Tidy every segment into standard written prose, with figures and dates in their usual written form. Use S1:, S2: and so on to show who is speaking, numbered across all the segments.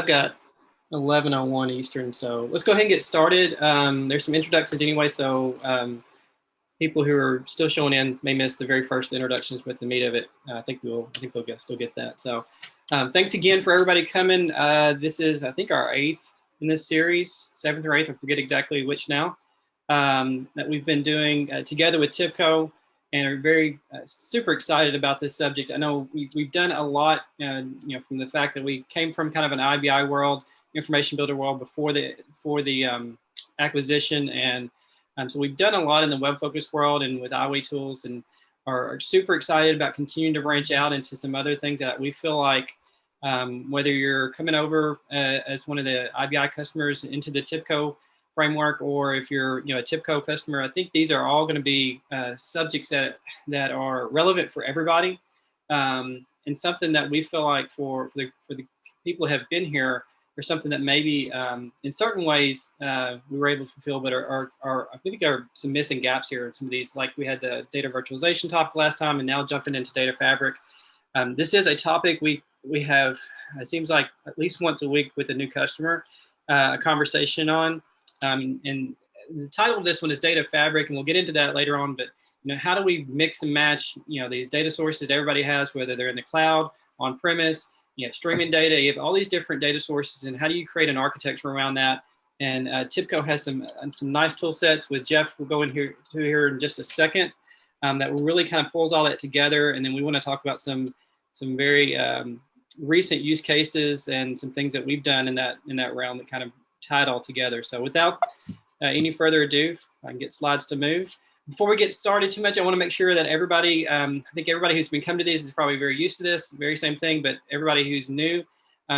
S1: I've got 11:01 Eastern, so let's go ahead and get started. There's some introductions anyway, so people who are still showing in may miss the very first introductions, but the meat of it, I think they'll still get that. So thanks again for everybody coming. This is, I think, our 8th in this series, 7th or 8th, I forget exactly which now, that we've been doing together with TIBCO, and are very super excited about this subject. I know we've done a lot, from the fact that we came from kind of an IBI world, information builder world before the acquisition, and so we've done a lot in the web focused world and with iWay tools, and are super excited about continuing to branch out into some other things that we feel like, whether you're coming over as one of the IBI customers into the TIBCO framework, or if you're a TIBCO customer, I think these are all going to be subjects that are relevant for everybody, and something that we feel like for the people who have been here, or something that maybe in certain ways we were able to fulfill, but I think there are some missing gaps here in some of these. Like we had the data virtualization topic last time, and now jumping into data fabric. This is a topic we have, it seems like at least once a week with a new customer, a conversation on. And the title of this one is Data Fabric, and we'll get into that later on. But how do we mix and match these data sources that everybody has, whether they're in the cloud, on premise, streaming data, you have all these different data sources, and how do you create an architecture around that? And TIBCO has some nice tool sets with Jeff. We'll go in here in just a second. That really kind of pulls all that together, and then we want to talk about some very recent use cases and some things that we've done in that realm that kind of tie it all together. So without any further ado, I can get slides to move. Before we get started too much, I want to make sure that everybody, I think everybody who's been coming to these is probably very used to this, very same thing, but everybody who's new,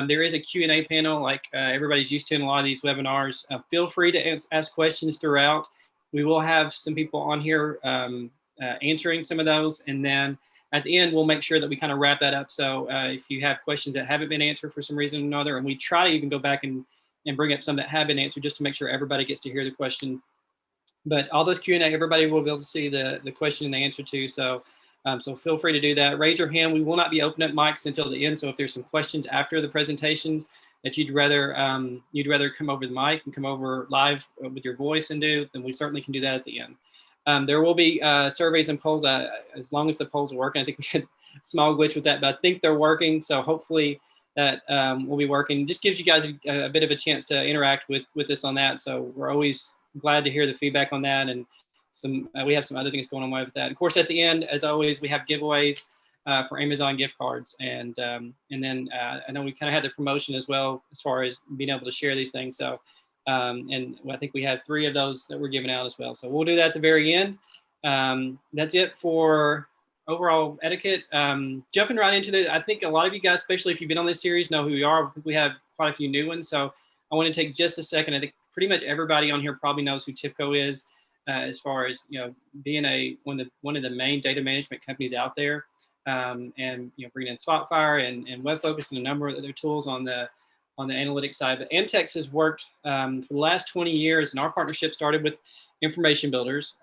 S1: there is a Q&A panel like everybody's used to in a lot of these webinars. Feel free to ask questions throughout. We will have some people on here answering some of those, and then at the end, we'll make sure that we kind of wrap that up. So if you have questions that haven't been answered for some reason or another, and we try to even go back and bring up some that have been answered just to make sure everybody gets to hear the question. But all those Q&A, everybody will be able to see the question and the answer to. So so feel free to do that. Raise your hand. We will not be opening up mics until the end. So if there's some questions after the presentations that you'd rather come over the mic and come over live with your voice and do, then we certainly can do that at the end. There will be surveys and polls as long as the polls are working. I think we had a small glitch with that, but I think they're working. So hopefully that will be working. Just gives you guys a bit of a chance to interact with us on that. So we're always glad to hear the feedback on that, and we have some other things going on with that. Of course, at the end, as always, we have giveaways for Amazon gift cards, and then I know we kind of had the promotion as well as far as being able to share these things. So and I think we had 3 of those that we're giving out as well. So we'll do that at the very end. That's it for overall etiquette. Jumping right into I think a lot of you guys, especially if you've been on this series, know who we are. We have quite a few new ones, so I want to take just a second. I think pretty much everybody on here probably knows who TIBCO is, as far as being one of the main data management companies out there, and bringing in Spotfire and WebFocus and a number of other tools on the analytics side. But Amtex has worked for the last 20 years, and our partnership started with Information Builders,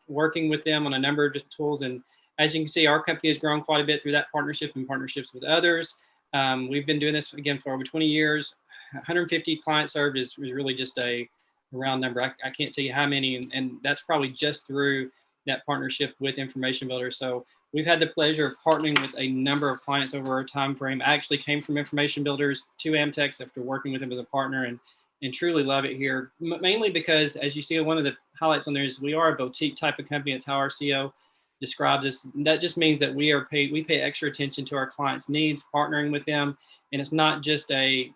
S1: working with them on a number of tools. And as you can see, our company has grown quite a bit through that partnership and partnerships with others. We've been doing this again for over 20 years. 150 clients served is really just a round number. I can't tell you how many, and that's probably just through that partnership with Information Builders. So we've had the pleasure of partnering with a number of clients over our time frame. I actually came from Information Builders to Amtex after working with them as a partner, and truly love it here, mainly because, as you see, one of the highlights on there is we are a boutique type of company. That's how our CEO describes us. That just means that we pay extra attention to our clients' needs, partnering with them. And it's not just a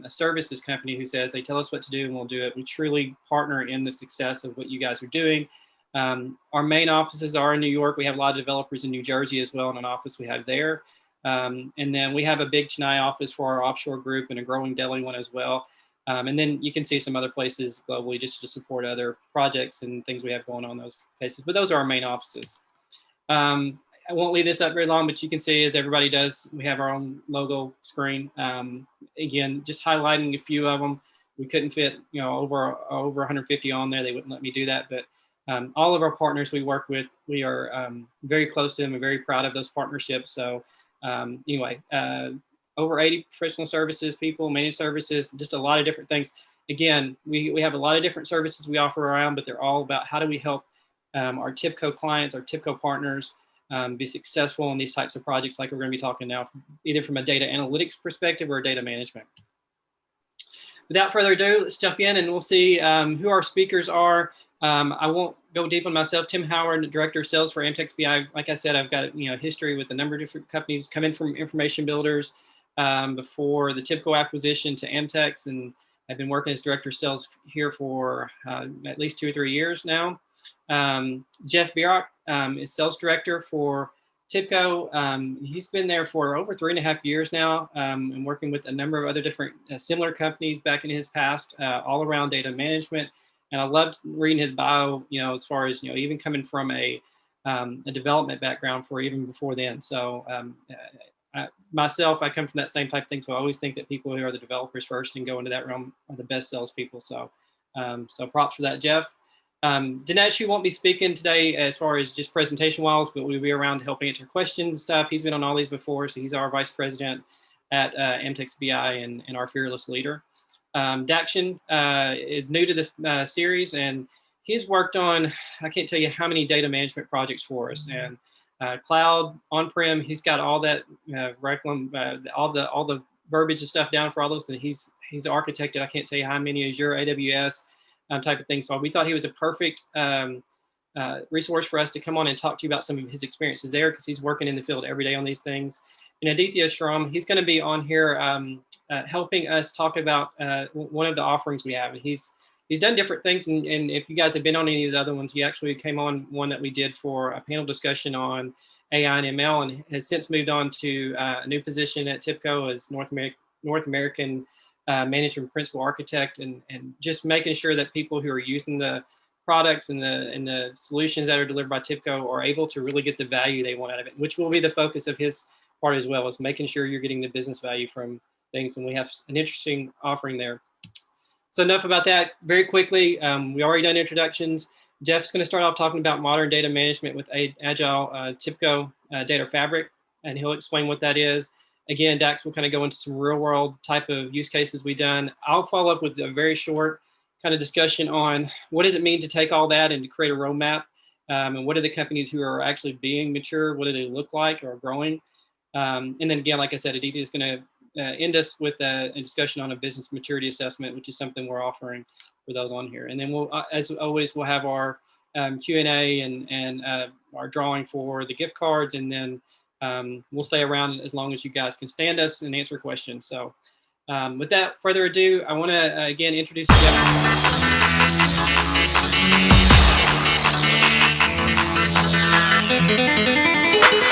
S1: services company who says they tell us what to do and we'll do it. We truly partner in the success of what you guys are doing. Our main offices are in New York. We have a lot of developers in New Jersey as well, and an office we have there. And then we have a big Chennai office for our offshore group and a growing Delhi one as well. And then you can see some other places globally just to support other projects and things we have going on in those cases. But those are our main offices. I won't leave this up very long, but you can see, as everybody does, we have our own logo screen. Again, just highlighting a few of them. We couldn't fit, over 150 on there. They wouldn't let me do that. But all of our partners we work with, we are very close to them and very proud of those partnerships. So anyway, over 80 professional services people, managed services, just a lot of different things. Again, we have a lot of different services we offer around, but they're all about how do we help our TIBCO clients, our TIBCO partners be successful in these types of projects like we're going to be talking now, either from a data analytics perspective or data management. Without further ado, let's jump in and we'll see who our speakers are. I won't go deep on myself. Tim Howard, Director of Sales for Amtex BI. Like I said, I've got history with a number of different companies, come in from information builders before the TIBCO acquisition to Amtex, and I've been working as Director of Sales here for at least 2 or 3 years now. Jeff Bierock is Sales Director for TIBCO. He's been there for over 3.5 years now, and working with a number of other different similar companies back in his past, all around data management. And I loved reading his bio, as far as, even coming from a development background for even before then. So myself, I come from that same type of thing. So I always think that people who are the developers first and go into that realm are the best salespeople. So, so props for that, Jeff. Dinesh won't be speaking today as far as just presentation wise, but we'll be around to help answer questions and stuff. He's been on all these before, so he's our vice president at Amtex BI and our fearless leader. Dakshin is new to this series, and he's worked on, I can't tell you how many data management projects for us, and cloud, on-prem. He's got all that curriculum, all the verbiage and stuff down for all those. And he's architected, I can't tell you how many Azure, AWS type of thing. So we thought he was a perfect resource for us to come on and talk to you about some of his experiences there, because he's working in the field every day on these things. And Aditya Shram, he's going to be on here helping us talk about one of the offerings we have. And he's done different things. And if you guys have been on any of the other ones, he actually came on one that we did for a panel discussion on AI and ML, and has since moved on to a new position at TIBCO as North American management principal architect, and just making sure that people who are using the products and the solutions that are delivered by TIBCO are able to really get the value they want out of it, which will be the focus of his part as well, is making sure you're getting the business value from things. And we have an interesting offering there. So enough about that. Very quickly, we already done introductions. Jeff's going to start off talking about modern data management with Agile TIBCO Data Fabric, and he'll explain what that is. Again, Dax will kind of go into some real world type of use cases we've done. I'll follow up with a very short kind of discussion on what does it mean to take all that and to create a roadmap, and what are the companies who are actually being mature, what do they look like or growing. And then again, like I said, Aditya is going to end us with a discussion on a business maturity assessment, which is something we're offering for those on here. And then we'll, as always, we'll have our Q&A and our drawing for the gift cards, and then we'll stay around as long as you guys can stand us and answer questions. So without further ado, I want to again introduce Jeff.